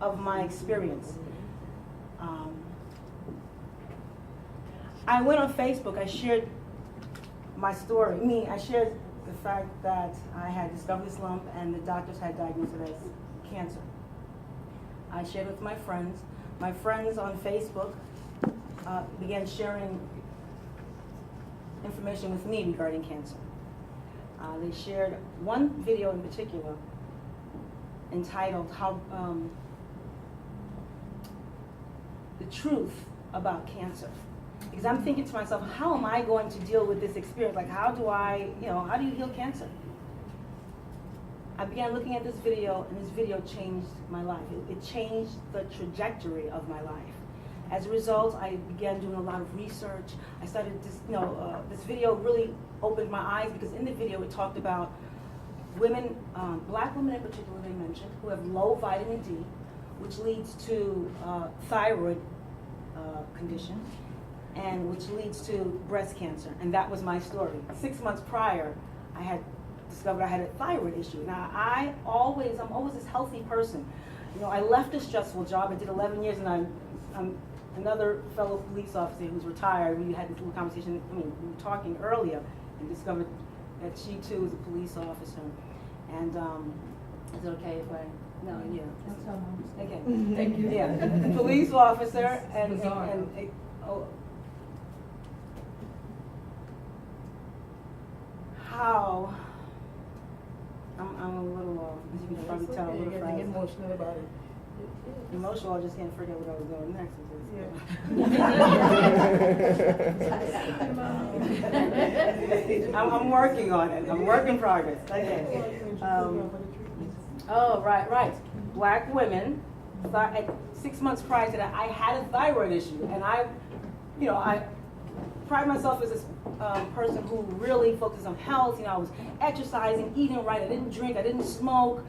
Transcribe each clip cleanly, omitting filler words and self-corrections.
of my experience. I went on Facebook, I shared my story. I shared the fact that I had discovered this lump and the doctors had diagnosed it as cancer. I shared it with my friends. My friends on Facebook began sharing information with me regarding cancer. They shared one video in particular entitled The Truth About Cancer. Because I'm thinking to myself, how am I going to deal with this experience? Like, how do you heal cancer? I began looking at this video, and this video changed my life. It changed the trajectory of my life. As a result, I began doing a lot of research. I started this video really opened my eyes, because in the video it talked about women, black women in particular, they mentioned, who have low vitamin D, which leads to thyroid condition, and which leads to breast cancer. And that was my story. 6 months prior, I had discovered I had a thyroid issue. Now, I'm always this healthy person. I left a stressful job. I did 11 years, and I'm another fellow police officer who's retired. We had this little conversation, we were talking earlier, and discovered that she too is a police officer. And is it okay if I? No, yeah. Okay. Thank you. Yeah, police officer, and how I'm a little, as you can probably tell, a little frazzled. Emotional about it. Emotional, I just can't forget what I was doing next. I'm working on it. I'm work in progress. Okay. Right. Black women, 6 months prior to that, I had a thyroid issue, and I pride myself as this person who really focuses on health. I was exercising, eating right. I didn't drink. I didn't smoke.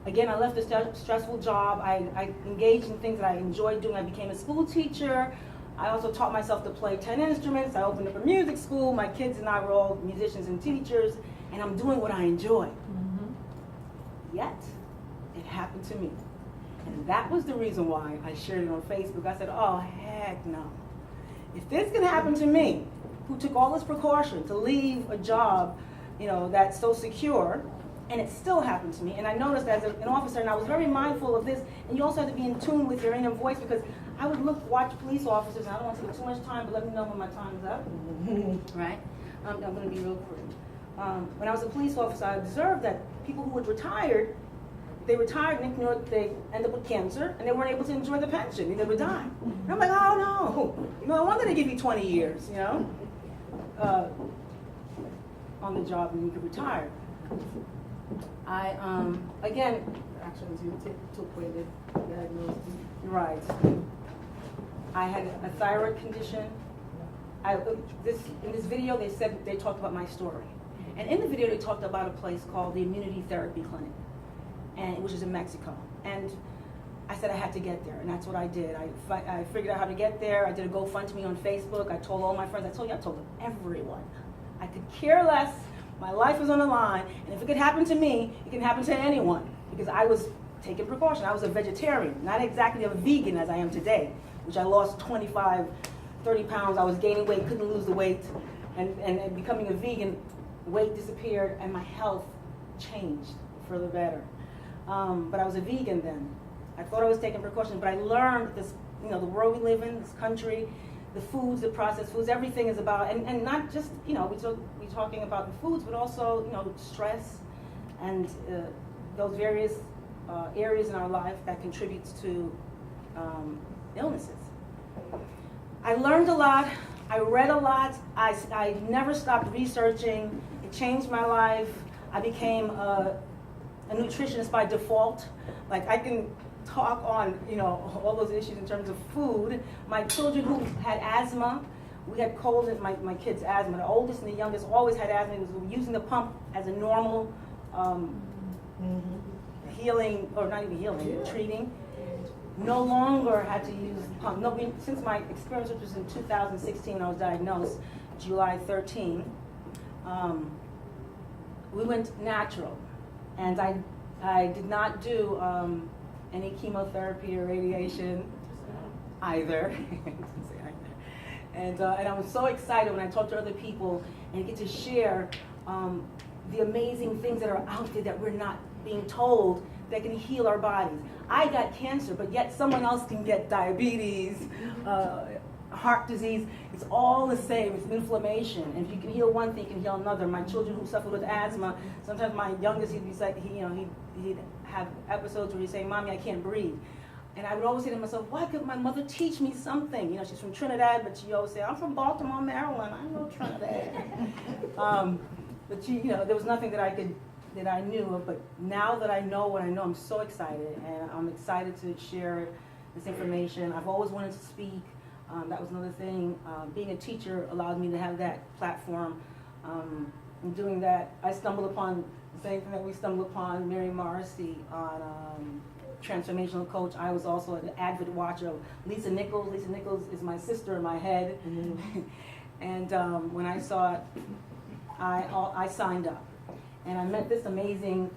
Again, I left a stressful job. I engaged in things that I enjoyed doing. I became a school teacher. I also taught myself to play 10 instruments. I opened up a music school. My kids and I were all musicians and teachers, and I'm doing what I enjoy. Mm-hmm. Yet, it happened to me. And that was the reason why I shared it on Facebook. I said, oh, heck no. If this can happen to me, who took all this precaution to leave a job, that's so secure, and it still happened to me. And I noticed as an officer, and I was very mindful of this, and you also have to be in tune with your inner voice, because I would watch police officers, and I don't want to take too much time, but let me know when my time is up. Right? I'm going to be real quick. When I was a police officer, I observed that people who had retired, they retired and they end up with cancer, and they weren't able to enjoy the pension. They would die. And I'm like, oh no, no wonder they give you 20 years, on the job, and you could retire. Again, actually, you took away the diagnosis. Right. I had a thyroid condition. In this video, they talked about my story. And in the video, they talked about a place called the Immunity Therapy Clinic, which is in Mexico. And I said I had to get there, and that's what I did. I figured out how to get there. I did a GoFundMe on Facebook. I told all my friends. I told everyone. I could care less. My life was on the line, and if it could happen to me, it can happen to anyone, because I was taking precaution. I was a vegetarian, not exactly a vegan as I am today, which I lost 25, 30 pounds. I was gaining weight, couldn't lose the weight, and becoming a vegan, weight disappeared, and my health changed for the better. But I was a vegan then. I thought I was taking precautions, but I learned this, the world we live in, this country, the foods, the processed foods, everything is about, and not just, we're talking about the foods, but also, stress and those various areas in our life that contributes to illnesses. I learned a lot. I read a lot. I never stopped researching. It changed my life. I became a nutritionist by default. Like, I can talk on, all those issues in terms of food. My children who had asthma, we had colds, and my kids' asthma. The oldest and the youngest always had asthma. We were using the pump as a normal healing, or not even healing, treating. No longer had to use the pump. No, since my experience, which was in 2016 when I was diagnosed, July 13, we went natural. And I did not do any chemotherapy or radiation, either. And I'm so excited when I talk to other people and get to share the amazing things that are out there that we're not being told that can heal our bodies. I got cancer, but yet someone else can get diabetes, heart disease. It's all the same. It's inflammation. And if you can heal one thing, you can heal another. My children who suffer with asthma, sometimes my youngest, he'd be like, he'd have episodes where he'd say, "Mommy, I can't breathe." And I would always say to myself, why could my mother teach me something? You know, she's from Trinidad, but she always say, "I'm from Baltimore, Maryland. I know Trinidad." But there was nothing that I knew of. But now that I know what I know, I'm so excited, and I'm excited to share this information. I've always wanted to speak. That was another thing. Being a teacher allowed me to have that platform. In doing that, I stumbled upon the same thing that we stumbled upon, Mary Morrissey, on Transformational Coach. I was also an avid watcher of Lisa Nichols. Lisa Nichols is my sister in my head. Mm-hmm. And when I saw it, I signed up. And I met this amazing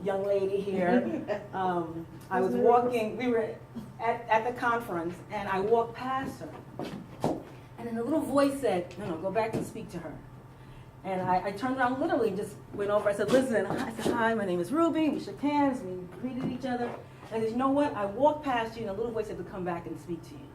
young lady here. I was walking, we were at the conference, and I walked past her. And then a little voice said, no, go back and speak to her. And I turned around, literally just went over. I said, listen, I said, hi, my name is Ruby. We shook hands, we greeted each other. And I said, you know what? I walked past you, and a little voice said to come back and speak to you.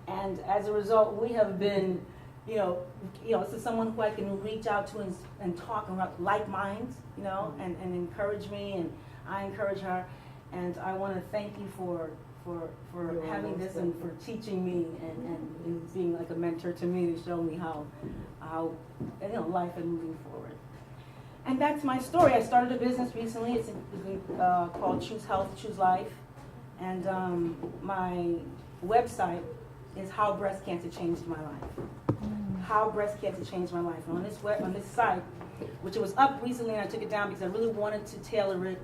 And as a result, we have been, this is someone who I can reach out to and talk about like minds, and encourage me, and I encourage her. And I want to thank you for having this and for teaching me and being like a mentor to me to show me how life and moving forward. And that's my story. I started a business recently. It's called Choose Health, Choose Life. And my website is How Breast Cancer Changed My Life. How breast cancer changed my life. And on this site, which it was up recently, and I took it down because I really wanted to tailor it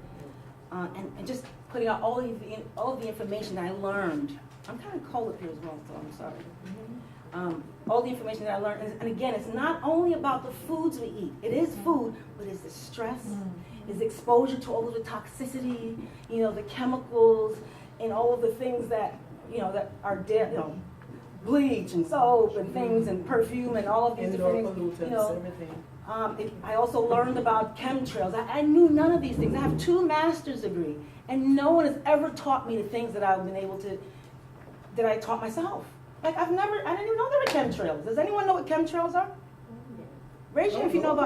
and just putting out all of the information I learned. I'm kind of cold up here as well, so I'm sorry. All the information that I learned, and again, it's not only about the foods we eat. It is food, but it's the stress, it's exposure to all of the toxicity, the chemicals, and all of the things that that are there, bleach and soap and things and perfume and all of these different things. Everything. I also learned about chemtrails. I knew none of these things. I have 2 master's degrees, and no one has ever taught me the things that I've been able to, that I taught myself. Like I didn't even know there were chemtrails. Does anyone know what chemtrails are? Raise your hand if you know about